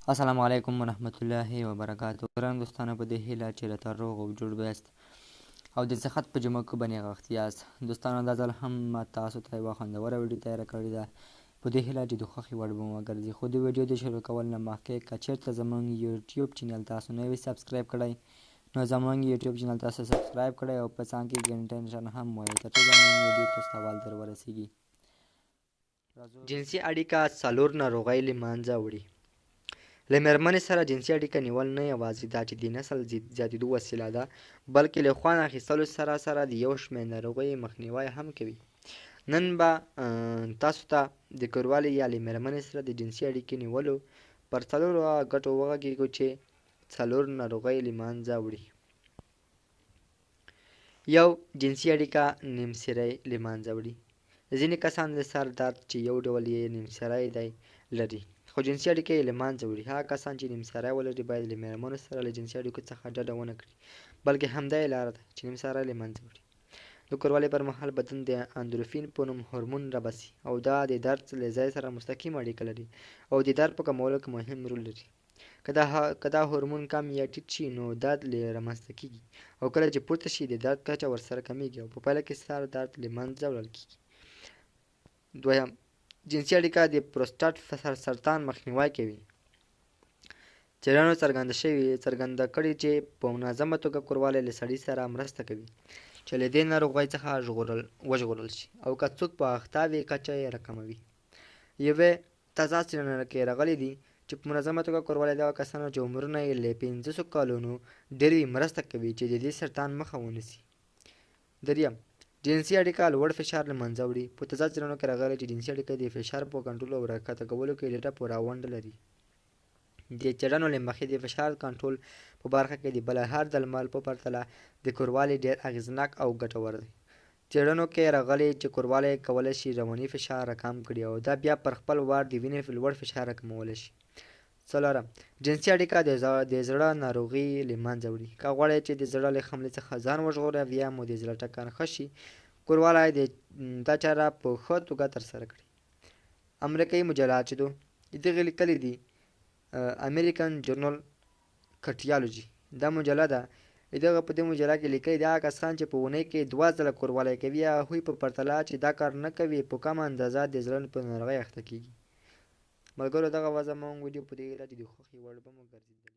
السلام علیکم ورحمت الله وبرکاتو. ګران دوستانو، په دې هیله چې له تر روغ او جوړ بیاست او د صحت په جمع کې به نېغښت یاست. دوستانو، دا ځل هم ما تاسو ته یوه خوندوره ویډیو تیاره کړې ده، په دې هیله چې د خوښې وړ به مو وګرځي. خو د ویډیو د شروع کول نه مخکې که چېرته زموږ یوټیوب چینل تاسو نه وي سبسکرایب کړی، نو زموږ یوټیوب چینل تاسو سبسکرایب کړی او په څنګ کې ګنټۍ نښان هم ووهئ تر څو زموږ ویډیو تاسو ته اول در ورسیږي. جنسي اړیکه څلور ناروغۍ له منځه وړي. له مېرمنې سره جنسي اړیکه نیول نه یوازې دا چې د نسل زیاتېدو وسیله ده، بلکې له خوند اخیستلو سره سره د یو شمېر ناروغیو مخنیوی هم کوي. نن به تاسو ته د کوروالې یا له مېرمنې سره د جنسي اړیکې نیولو پر څلورو ګټو وغږیږو چې څلور ناروغۍ له منځه وړي. یو، جنسي اړیکه نیمسری له منځه وړي. ځینې کسان د سر درد چې یو ډول یې نیمسری دی لري، خو جنسي اړیکه یې له منځه وړي. هغه کسان چې نیمسری ولري باید له مېرمنو سره له جنسي اړیکو څخه ډډه ونه کړي، بلکې همدا یې لاره ده چې نیمسری له منځه وړي. د کوروالې پر مهال بدن د اندورفین په نوم هورمون راباسي او دا د درد له ځای سره مستقیم اړیکه لري او د درد په کمولو کې مهم رول لري. که دا هورمون کم یا ټیټ شي نو درد رامنځته کېږي او کله چې پورته شي د درد کچه ورسره کمیږي او په پایله کې سر درد له منځه وړل کېږي. دویم، جنسي اړیکه د پروستات سرطان مخنیوی کوي. څېړنو څرګنده کړې چې په منظمه توګه کوروالی له سړي سره مرسته کوي چې له دې ناروغۍ څخه وژغورل شي او که څوک په اخته وي کچه یې راکموي. یوې تازه څېړنه کې راغلي دي چې په منظمه توګه کوروالی دغه کسانو چې عمرونه یې له 500 کالونو ډېر وي مرسته کوي چې د دې سرطان مخه ونیسي. دریم، جنسي اړیکه لوړ فشار له منځه وړي. په تازه څېړنو کې راغلي چې جنسي اړیکه د فشار په کنټرول او راکښته کولو کې ډېره پوره ونډه لري. د څېړنو له مخې د فشار کنټرول په برخه کې د بل هر درمل په پرتله د کوروالي ډېر اغېزناک او ګټور دی. څېړنو کې راغلي چې کوروالي کولی شي رواني فشار راکم کړي او دا بیا پر خپل وار د وینې لوړ فشار راکمولی شي. څلورم، جنسي اړیکه د زړه ناروغي له منځه وړي. که غواړئ چې د زړه له حملې څخه ځان وژغورئ او یا مو د زړه ټکان ښه شي، کوروالی دا چاره په ښه توګه ترسره کړي. امریکایي مجله چې دغې لیکلي دي امریکن جورنال کارډیالوجي، دا مجله ده. په دې مجله کې لیکلي دي هغه کسان چې په اونۍ کې 2 ځله کوروالی کوي هغوی په پرتله چې دا کار نه کوي په کمه اندازه د زړه په ناروغۍ اخته کېږي. ملګرو، دغه وضع موږ ویډیو په دې هیله چې د خوښې وړ به مو ګرځېدلی.